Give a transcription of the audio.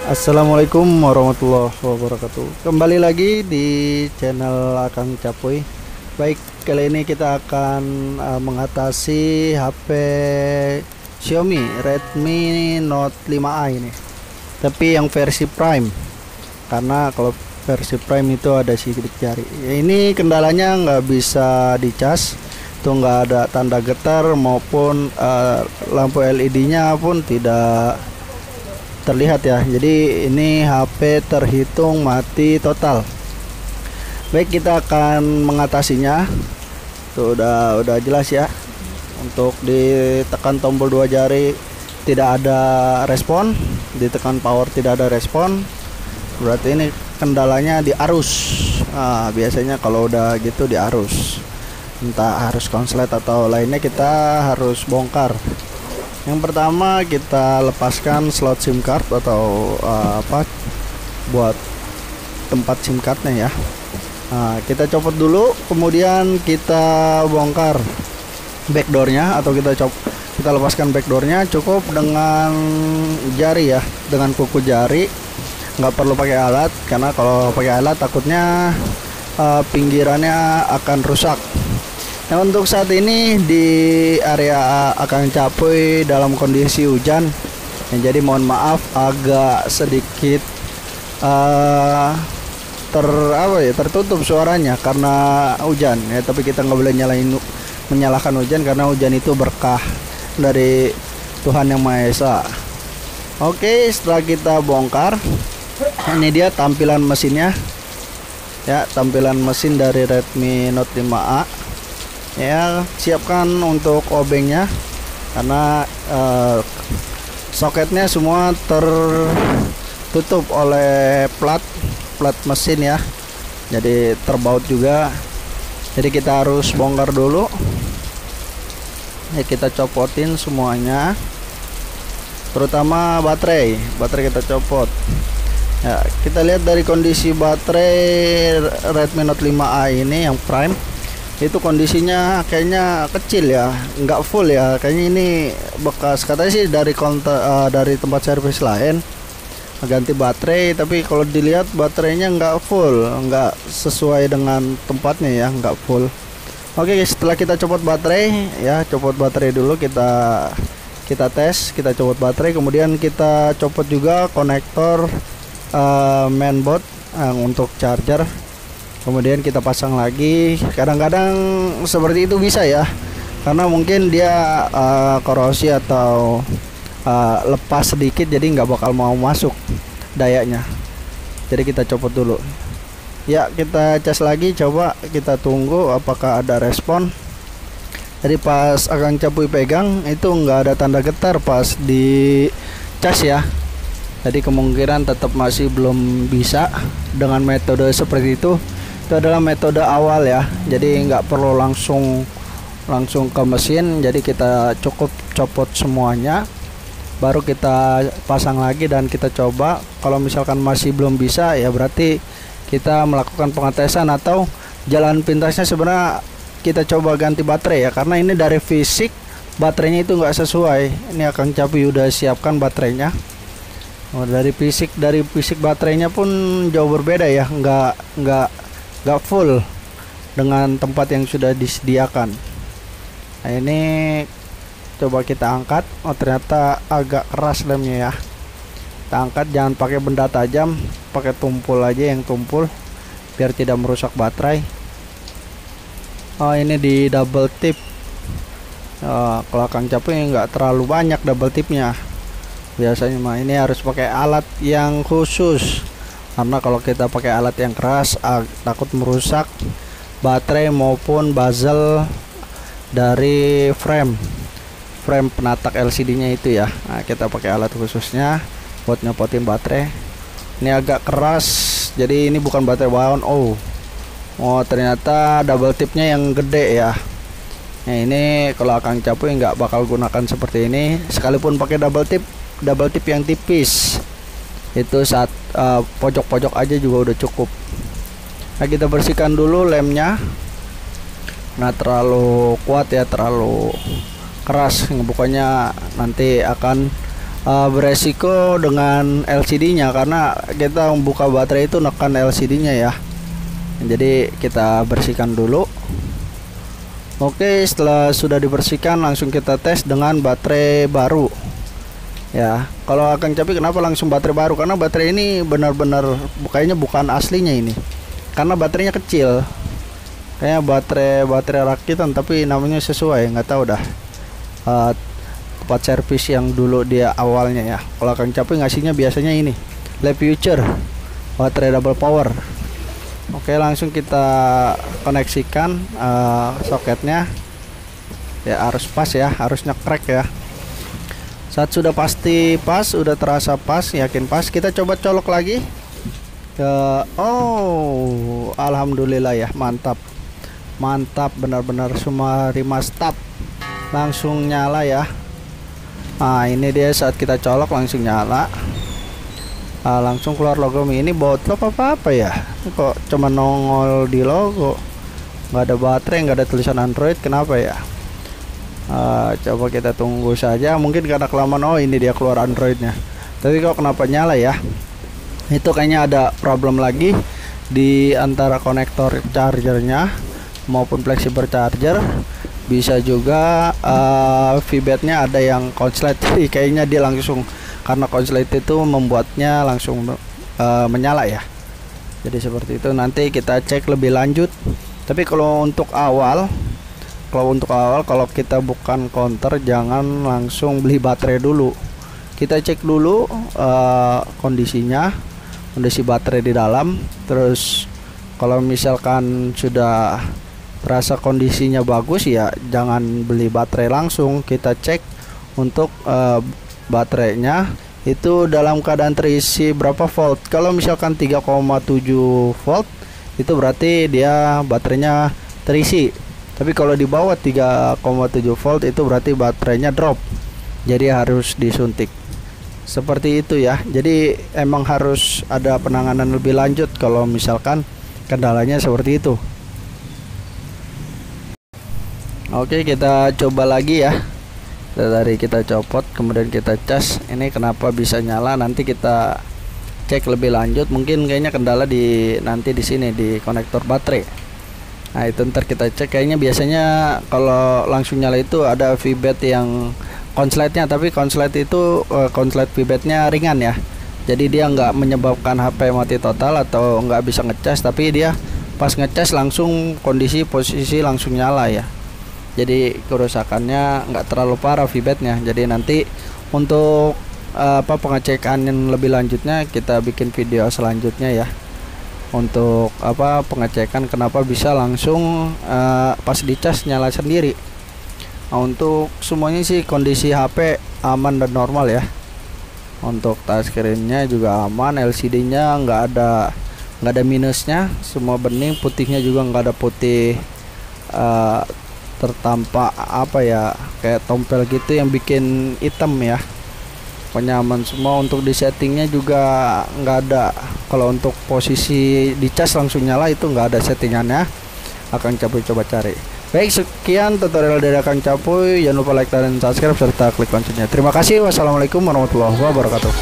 Assalamualaikum warahmatullahi wabarakatuh. Kembali lagi di channel Akang Capuy. Baik, kali ini kita akan mengatasi HP Xiaomi Redmi Note 5A ini. Tapi yang versi Prime. Karena kalau versi Prime itu ada sidik jari. Ya, ini kendalanya nggak bisa dicas. Itu nggak ada tanda getar maupun lampu LED-nya pun tidak terlihat ya. Jadi ini HP terhitung mati total. Baik, kita akan mengatasinya. Tuh udah jelas ya. Untuk ditekan tombol dua jari tidak ada respon, ditekan power tidak ada respon. Berarti ini kendalanya di arus. Biasanya kalau udah gitu di arus. Entah arus konslet atau lainnya, kita harus bongkar. Yang pertama kita lepaskan slot SIM card atau buat tempat SIM cardnya ya. Kita copot dulu, kemudian kita bongkar backdoornya atau kita lepaskan backdoornya. Cukup dengan jari ya, dengan kuku jari, nggak perlu pakai alat, karena kalau pakai alat takutnya pinggirannya akan rusak. Nah, untuk saat ini di area Akang Capuy dalam kondisi hujan, jadi mohon maaf agak sedikit tertutup suaranya karena hujan ya. Tapi kita nggak boleh menyalahkan hujan, karena hujan itu berkah dari Tuhan Yang Maha Esa. Oke, setelah kita bongkar, ini dia tampilan mesinnya ya, tampilan mesin dari Redmi Note 5A. Ya, siapkan untuk obengnya karena soketnya semua tertutup oleh plat mesin ya, jadi terbaut juga. Jadi kita harus bongkar dulu ya. Kita copotin semuanya, terutama baterai kita copot ya. Kita lihat dari kondisi baterai Redmi Note 5A ini yang Prime, itu kondisinya kayaknya kecil ya, nggak full ya. Kayaknya ini bekas, katanya sih dari dari tempat servis lain ganti baterai, tapi kalau dilihat baterainya nggak full, nggak sesuai dengan tempatnya ya, nggak full. Oke, setelah kita copot baterai ya, copot baterai dulu, kita tes, kita copot baterai, kemudian kita copot juga konektor mainboard untuk charger. Kemudian kita pasang lagi. Kadang-kadang seperti itu bisa ya, karena mungkin dia korosi atau lepas sedikit, jadi nggak bakal mau masuk dayanya. Jadi kita copot dulu ya, kita cas lagi, coba kita tunggu apakah ada respon. Jadi pas Akang Capuy pegang itu nggak ada tanda getar pas di cas ya. Jadi kemungkinan tetap masih belum bisa dengan metode seperti itu. Itu adalah metode awal ya, jadi nggak perlu langsung ke mesin. Jadi kita cukup copot semuanya, baru kita pasang lagi dan kita coba. Kalau misalkan masih belum bisa ya, berarti kita melakukan pengetesan atau jalan pintasnya sebenarnya kita coba ganti baterai ya, karena ini dari fisik baterainya itu nggak sesuai. Ini Akang Capuy udah siapkan baterainya. Dari fisik baterainya pun jauh berbeda ya, nggak full dengan tempat yang sudah disediakan. Nah, ini coba kita angkat. Oh, ternyata agak keras lemnya ya. Kita angkat, jangan pakai benda tajam, pakai tumpul aja, yang tumpul biar tidak merusak baterai. Oh, ini di double tip. Kalau Akang Capuy nggak terlalu banyak double tipnya. Biasanya mah ini harus pakai alat yang khusus, karena kalau kita pakai alat yang keras takut merusak baterai maupun bezel dari frame penatak LCD-nya itu ya. Nah, kita pakai alat khususnya buat nyopotin baterai. Ini agak keras, jadi ini bukan baterai wound. Oh, ternyata double tipnya yang gede ya. Nah, ini kalau Akang Capuy nggak bakal gunakan seperti ini, sekalipun pakai double tip yang tipis. Itu saat pojok-pojok aja juga udah cukup. Nah, kita bersihkan dulu lemnya. Nah, terlalu kuat ya, terlalu keras ngebukanya nanti akan beresiko dengan LCD-nya, karena kita membuka baterai itu nekan LCD-nya ya. Jadi kita bersihkan dulu. Oke, setelah sudah dibersihkan langsung kita tes dengan baterai baru. Ya, kalau Akang Capi kenapa langsung baterai baru? Karena baterai ini benar-benar kayaknya bukan aslinya ini. Karena baterainya kecil. Kayaknya baterai rakitan, tapi namanya sesuai, nggak tahu dah. Tempat servis yang dulu dia awalnya ya. Kalau Akang Capi ngasihnya biasanya ini, Lab Future, baterai double power. Oke, langsung kita koneksikan soketnya. Ya harus pas ya, harus nyekrek ya. Saat sudah pasti pas, udah terasa pas, yakin pas, kita coba colok lagi. Oh, alhamdulillah ya, mantap. Mantap, benar-benar semua stop. Langsung nyala ya. Nah, ini dia saat kita colok langsung nyala. Langsung keluar logo mini. Botlop apa ya? Kok cuma nongol di logo, nggak ada baterai, nggak ada tulisan Android, kenapa ya? Coba kita tunggu saja, mungkin karena kelamaan. Oh, ini dia keluar Androidnya. Tapi kok kenapa nyala ya? Itu kayaknya ada problem lagi di antara konektor chargernya maupun flexible charger. Bisa juga VBAT-nya ada yang konslet. Jadi kayaknya dia langsung, karena konslet itu membuatnya langsung menyala ya. Jadi seperti itu, nanti kita cek lebih lanjut. Tapi kalau untuk awal kalau kita bukan counter, jangan langsung beli baterai dulu. Kita cek dulu kondisi baterai di dalam. Terus kalau misalkan sudah terasa kondisinya bagus ya, jangan beli baterai langsung. Kita cek untuk baterainya itu dalam keadaan terisi berapa volt. Kalau misalkan 3,7 volt, itu berarti dia baterainya terisi. Tapi kalau di bawah 3,7 volt itu berarti baterainya drop. Jadi harus disuntik. Seperti itu ya. Jadi emang harus ada penanganan lebih lanjut kalau misalkan kendalanya seperti itu. Oke, kita coba lagi ya. Dari kita copot kemudian kita cas. Ini kenapa bisa nyala, nanti kita cek lebih lanjut. Mungkin kayaknya kendala nanti di sini di konektor baterai. Nah, itu ntar kita cek. Kayaknya biasanya kalau langsung nyala itu ada VBAT yang konsletnya, tapi konslet itu konslet VBAT-nya ringan ya. Jadi dia nggak menyebabkan HP mati total atau nggak bisa ngecas, tapi dia pas ngecas langsung posisi langsung nyala ya. Jadi kerusakannya nggak terlalu parah VBAT-nya. Jadi nanti untuk pengecekan yang lebih lanjutnya kita bikin video selanjutnya ya. Untuk pengecekan kenapa bisa langsung pas dicas nyala sendiri. Nah, untuk semuanya sih kondisi HP aman dan normal ya. Untuk touchscreen-nya juga aman, LCD-nya nggak ada minusnya, semua bening, putihnya juga nggak ada putih tertampak kayak tompel gitu yang bikin hitam ya. Nyaman semua. Untuk di settingnya juga nggak ada. Kalau untuk posisi dicas langsung nyala itu nggak ada settingannya. Akang Capuy coba cari. Baik, sekian tutorial dari Akang Capuy. Jangan lupa like dan subscribe serta klik loncengnya. Terima kasih. Wassalamualaikum warahmatullahi wabarakatuh.